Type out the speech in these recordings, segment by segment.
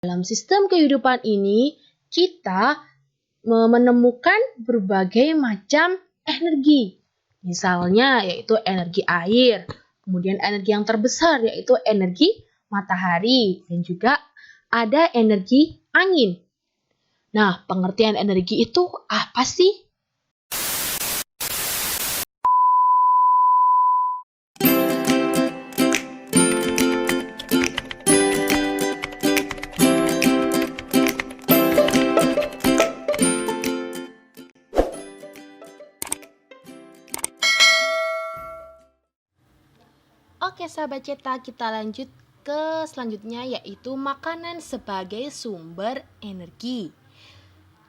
Dalam sistem kehidupan ini, kita menemukan berbagai macam energi. Misalnya yaitu energi air, kemudian energi yang terbesar yaitu energi matahari, dan juga ada energi angin. Nah, pengertian energi itu apa sih? Oke sahabat cetak, kita lanjut ke selanjutnya yaitu makanan sebagai sumber energi.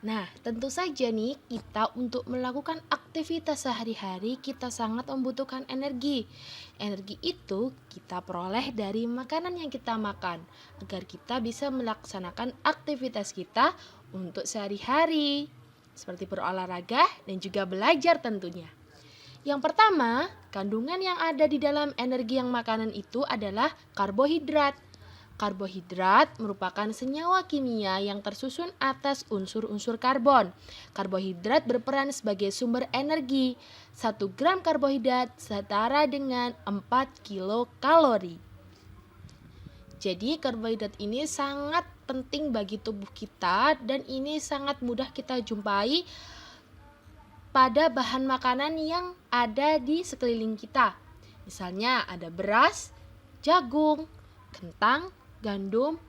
Nah, tentu saja nih kita untuk melakukan aktivitas sehari-hari kita sangat membutuhkan energi. Energi itu kita peroleh dari makanan yang kita makan agar kita bisa melaksanakan aktivitas kita untuk sehari-hari seperti berolahraga dan juga belajar tentunya. Yang pertama, kandungan yang ada di dalam energi yang makanan itu adalah karbohidrat. Karbohidrat merupakan senyawa kimia yang tersusun atas unsur-unsur karbon. Karbohidrat berperan sebagai sumber energi. 1 gram karbohidrat setara dengan 4 kilokalori. Jadi karbohidrat ini sangat penting bagi tubuh kita dan ini sangat mudah kita jumpai pada bahan makanan yang ada di sekeliling kita. Misalnya ada beras, jagung, kentang, gandum,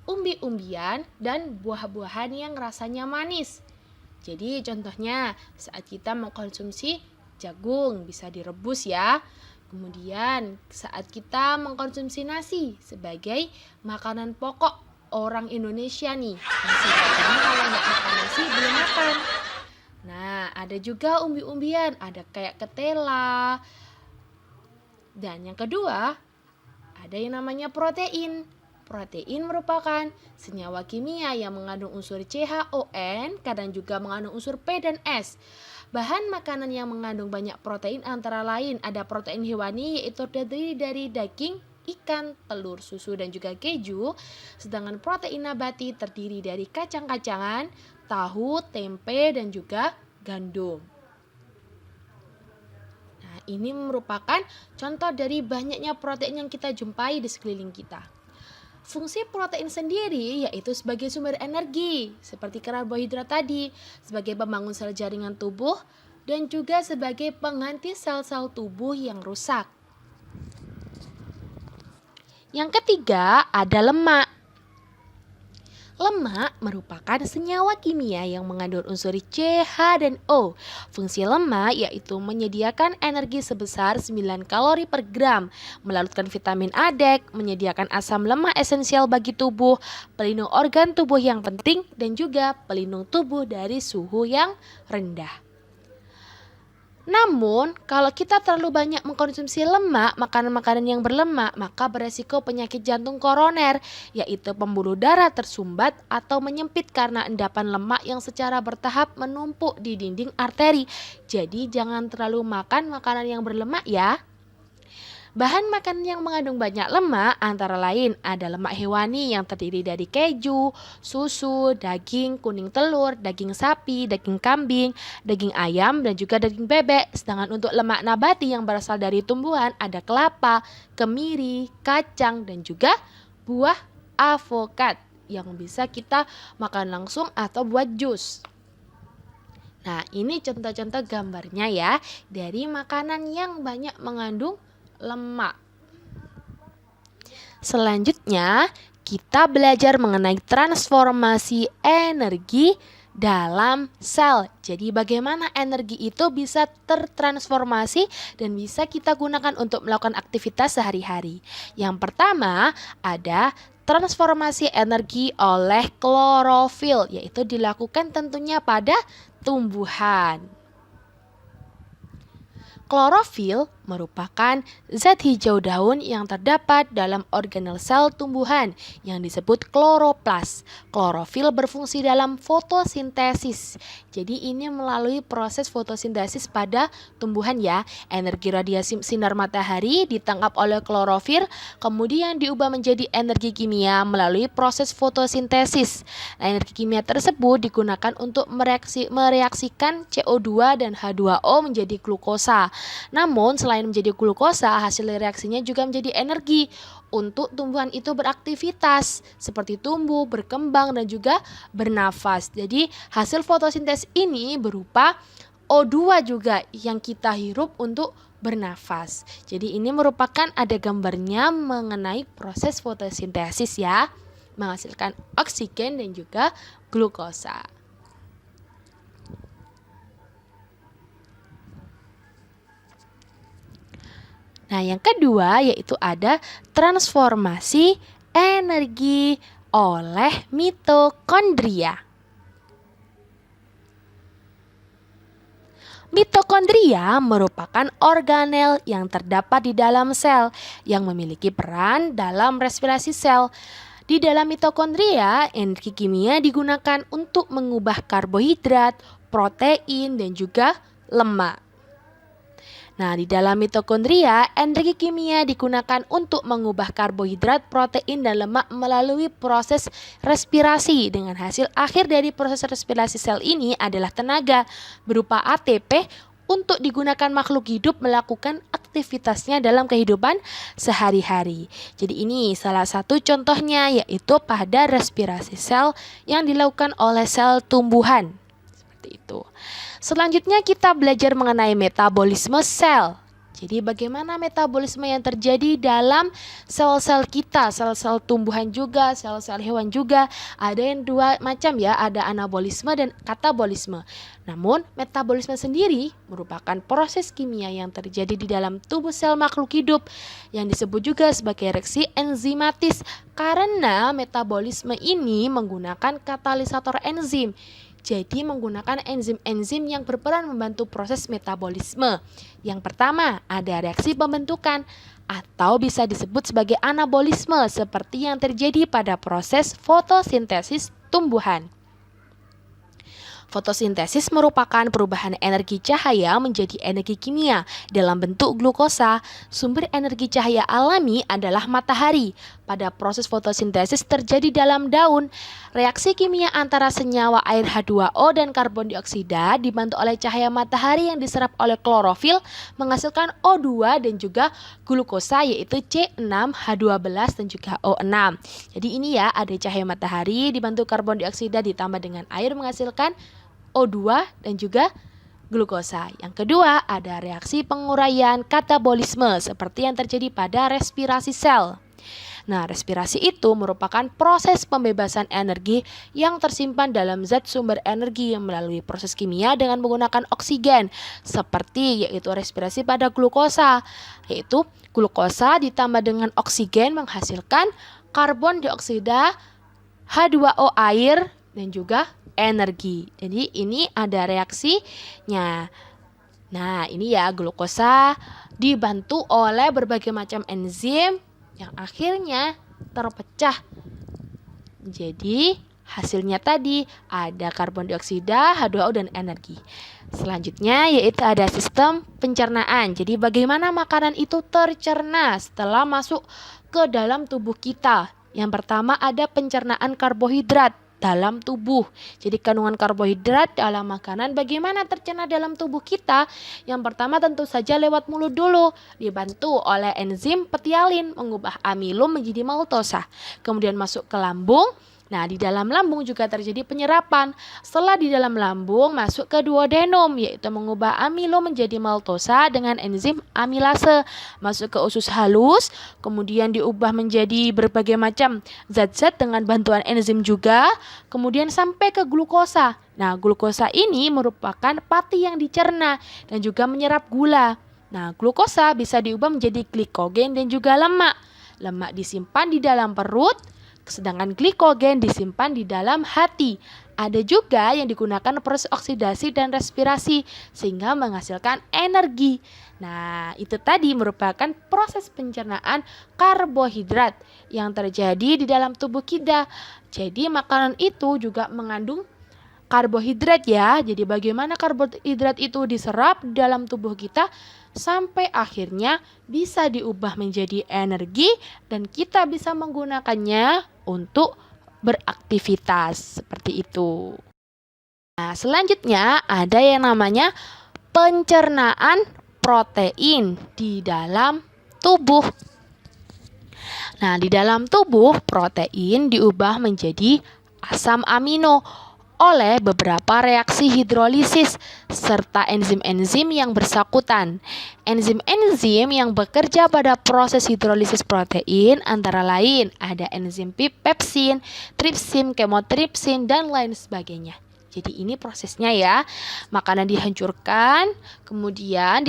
umbi-umbian, dan buah-buahan yang rasanya manis. Jadi contohnya saat kita mengkonsumsi jagung bisa direbus ya. Kemudian saat kita mengkonsumsi nasi sebagai makanan pokok orang Indonesia nih. Nasi katanya kalau nggak makan nasi belum makan. Nah, ada juga umbi-umbian, ada kayak ketela. Dan yang kedua, ada yang namanya protein. Protein merupakan senyawa kimia yang mengandung unsur CHON, kadang juga mengandung unsur P dan S. Bahan makanan yang mengandung banyak protein antara lain ada protein hewani yaitu terdiri dari daging, ikan, telur, susu, dan juga keju. Sedangkan protein nabati terdiri dari kacang-kacangan, tahu, tempe, dan juga gandum. Nah, ini merupakan contoh dari banyaknya protein yang kita jumpai di sekeliling kita. Fungsi protein sendiri yaitu sebagai sumber energi, seperti karbohidrat tadi, sebagai pembangun sel jaringan tubuh, dan juga sebagai pengganti sel-sel tubuh yang rusak. Yang ketiga ada lemak. Lemak merupakan senyawa kimia yang mengandung unsur C, H, dan O. Fungsi lemak yaitu menyediakan energi sebesar 9 kalori per gram, melarutkan vitamin A, D, menyediakan asam lemak esensial bagi tubuh, pelindung organ tubuh yang penting, dan juga pelindung tubuh dari suhu yang rendah. Namun, kalau kita terlalu banyak mengkonsumsi lemak, makanan-makanan yang berlemak, maka beresiko penyakit jantung koroner, yaitu pembuluh darah tersumbat atau menyempit karena endapan lemak yang secara bertahap menumpuk di dinding arteri. Jadi, jangan terlalu makan makanan yang berlemak ya. Bahan makanan yang mengandung banyak lemak antara lain ada lemak hewani yang terdiri dari keju, susu, daging, kuning telur, daging sapi, daging kambing, daging ayam, dan juga daging bebek. Sedangkan untuk lemak nabati yang berasal dari tumbuhan ada kelapa, kemiri, kacang, dan juga buah avokat yang bisa kita makan langsung atau buat jus. Nah, ini contoh-contoh gambarnya ya dari makanan yang banyak mengandung lemak. Selanjutnya, kita belajar mengenai transformasi energi dalam sel. Jadi bagaimana energi itu bisa tertransformasi dan bisa kita gunakan untuk melakukan aktivitas sehari-hari. Yang pertama, ada transformasi energi oleh klorofil, yaitu dilakukan tentunya pada tumbuhan. Klorofil merupakan zat hijau daun yang terdapat dalam organel sel tumbuhan yang disebut kloroplas. Klorofil berfungsi dalam fotosintesis. Jadi ini melalui proses fotosintesis pada tumbuhan ya. Energi radiasi sinar matahari ditangkap oleh klorofil, kemudian diubah menjadi energi kimia melalui proses fotosintesis. Nah, energi kimia tersebut digunakan untuk mereaksikan CO2 dan H2O menjadi glukosa. Namun selain menjadi glukosa, hasil reaksinya juga menjadi energi untuk tumbuhan itu beraktivitas seperti tumbuh, berkembang, dan juga bernafas. Jadi hasil fotosintesis ini berupa O2 juga yang kita hirup untuk bernafas. Jadi ini merupakan ada gambarnya mengenai proses fotosintesis ya, menghasilkan oksigen dan juga glukosa. Nah, yang kedua yaitu ada transformasi energi oleh mitokondria. Mitokondria merupakan organel yang terdapat di dalam sel yang memiliki peran dalam respirasi sel. Di dalam mitokondria, energi kimia digunakan untuk mengubah karbohidrat, protein, dan juga lemak. Nah, di dalam mitokondria, energi kimia digunakan untuk mengubah karbohidrat, protein, dan lemak melalui proses respirasi. Dengan hasil akhir dari proses respirasi sel ini adalah tenaga berupa ATP untuk digunakan makhluk hidup melakukan aktivitasnya dalam kehidupan sehari-hari. Jadi ini salah satu contohnya yaitu pada respirasi sel yang dilakukan oleh sel tumbuhan. Seperti itu. Selanjutnya kita belajar mengenai metabolisme sel. Jadi bagaimana metabolisme yang terjadi dalam sel-sel kita, sel-sel tumbuhan juga, sel-sel hewan juga. Ada yang dua macam ya, ada anabolisme dan katabolisme. Namun metabolisme sendiri merupakan proses kimia yang terjadi di dalam tubuh sel makhluk hidup yang disebut juga sebagai reaksi enzimatis karena metabolisme ini menggunakan katalisator enzim. Jadi menggunakan enzim-enzim yang berperan membantu proses metabolisme. Yang pertama ada reaksi pembentukan atau bisa disebut sebagai anabolisme seperti yang terjadi pada proses fotosintesis tumbuhan. Fotosintesis merupakan perubahan energi cahaya menjadi energi kimia dalam bentuk glukosa. Sumber energi cahaya alami adalah matahari. Pada proses fotosintesis terjadi dalam daun. Reaksi kimia antara senyawa air H2O dan karbon dioksida dibantu oleh cahaya matahari yang diserap oleh klorofil menghasilkan O2 dan juga glukosa yaitu C6H12 dan juga O6. Jadi ini ya ada cahaya matahari dibantu karbon dioksida ditambah dengan air menghasilkan O2 dan juga glukosa. Yang kedua ada reaksi penguraian katabolisme seperti yang terjadi pada respirasi sel. Nah, respirasi itu merupakan proses pembebasan energi yang tersimpan dalam zat sumber energi melalui proses kimia dengan menggunakan oksigen seperti yaitu respirasi pada glukosa, yaitu glukosa ditambah dengan oksigen menghasilkan karbon dioksida, H2O air dan juga energi. Jadi ini ada reaksinya. Nah, ini ya glukosa dibantu oleh berbagai macam enzim yang akhirnya terpecah. Jadi hasilnya tadi ada karbon dioksida, H2O dan energi. Selanjutnya yaitu ada sistem pencernaan. Jadi bagaimana makanan itu tercerna setelah masuk ke dalam tubuh kita. Yang pertama ada pencernaan karbohidrat dalam tubuh. Jadi kandungan karbohidrat dalam makanan bagaimana tercerna dalam tubuh kita? Yang pertama tentu saja lewat mulut dulu, dibantu oleh enzim petialin mengubah amilum menjadi maltosa. Kemudian masuk ke lambung. Nah, di dalam lambung juga terjadi penyerapan. Setelah di dalam lambung masuk ke duodenum, yaitu mengubah amilum menjadi maltosa dengan enzim amilase. Masuk ke usus halus, kemudian diubah menjadi berbagai macam zat-zat dengan bantuan enzim juga. Kemudian sampai ke glukosa. Nah, glukosa ini merupakan pati yang dicerna dan juga menyerap gula. Nah, glukosa bisa diubah menjadi glikogen dan juga lemak. Lemak disimpan di dalam perut. sedangkan glikogen disimpan di dalam hati. Ada juga yang digunakan proses oksidasi dan respirasi sehingga menghasilkan energi. Nah, itu tadi merupakan proses pencernaan karbohidrat yang terjadi di dalam tubuh kita. Jadi makanan itu juga mengandung karbohidrat ya. Jadi bagaimana karbohidrat itu diserap dalam tubuh kita sampai akhirnya bisa diubah menjadi energi dan kita bisa menggunakannya untuk beraktivitas seperti itu. Nah, selanjutnya ada yang namanya pencernaan protein di dalam tubuh. Nah, di dalam tubuh protein diubah menjadi asam amino oleh beberapa reaksi hidrolisis serta enzim-enzim yang bersangkutan. Enzim-enzim yang bekerja pada proses hidrolisis protein antara lain ada enzim pepsin, tripsin, kemotripsin, dan lain sebagainya. Jadi ini prosesnya ya. Makanan dihancurkan, kemudian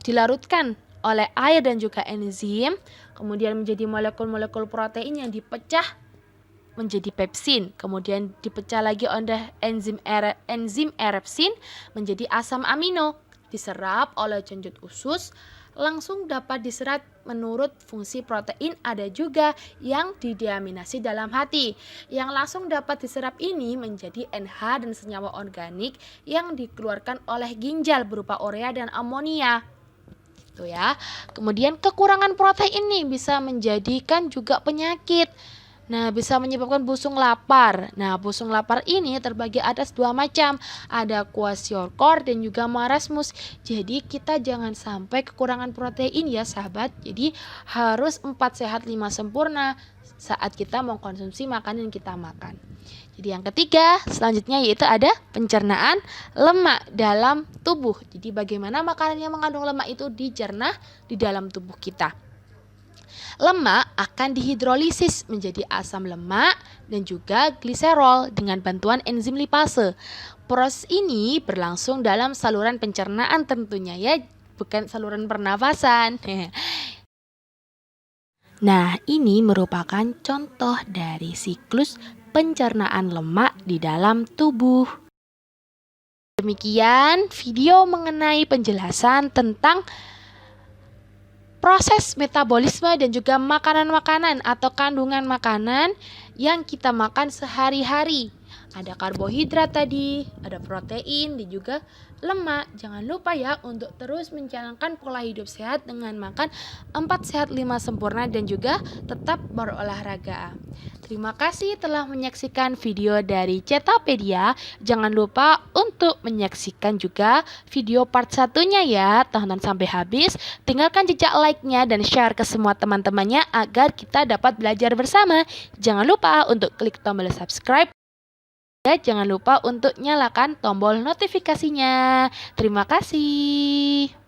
dilarutkan oleh air dan juga enzim, kemudian menjadi molekul-molekul protein yang dipecah menjadi pepsin, kemudian dipecah lagi oleh enzim erepsin menjadi asam amino, diserap oleh cencut usus, langsung dapat diserap menurut fungsi protein. Ada juga yang dideaminasi dalam hati, yang langsung dapat diserap ini menjadi NH dan senyawa organik yang dikeluarkan oleh ginjal berupa urea dan amonia. Itu ya. Kemudian kekurangan protein ini bisa menjadikan juga penyakit. Nah, bisa menyebabkan busung lapar. Nah, busung lapar ini terbagi atas dua macam. Ada kwashiorkor dan juga marasmus. Jadi, kita jangan sampai kekurangan protein ya, sahabat. Jadi, harus 4 sehat 5 sempurna saat kita mengkonsumsi makanan yang kita makan. Jadi, yang ketiga, selanjutnya yaitu ada pencernaan lemak dalam tubuh. Jadi, bagaimana makanan yang mengandung lemak itu dicerna di dalam tubuh kita. Lemak akan dihidrolisis menjadi asam lemak dan juga gliserol dengan bantuan enzim lipase. Proses ini berlangsung dalam saluran pencernaan tentunya ya, bukan saluran pernafasan. Nah, ini merupakan contoh dari siklus pencernaan lemak di dalam tubuh. Demikian video mengenai penjelasan tentang proses metabolisme dan juga makanan-makanan atau kandungan makanan yang kita makan sehari-hari. Ada karbohidrat tadi, ada protein dan juga lemak. Jangan lupa ya untuk terus menjalankan pola hidup sehat dengan makan 4 sehat 5 sempurna dan juga tetap berolahraga. Terima kasih telah menyaksikan video dari Cetapedia. Jangan lupa untuk menyaksikan juga video part 1-nya ya. Tonton sampai habis. Tinggalkan jejak like-nya dan share ke semua teman-temannya agar kita dapat belajar bersama. Jangan lupa untuk klik tombol subscribe. Jangan lupa untuk nyalakan tombol notifikasinya. Terima kasih.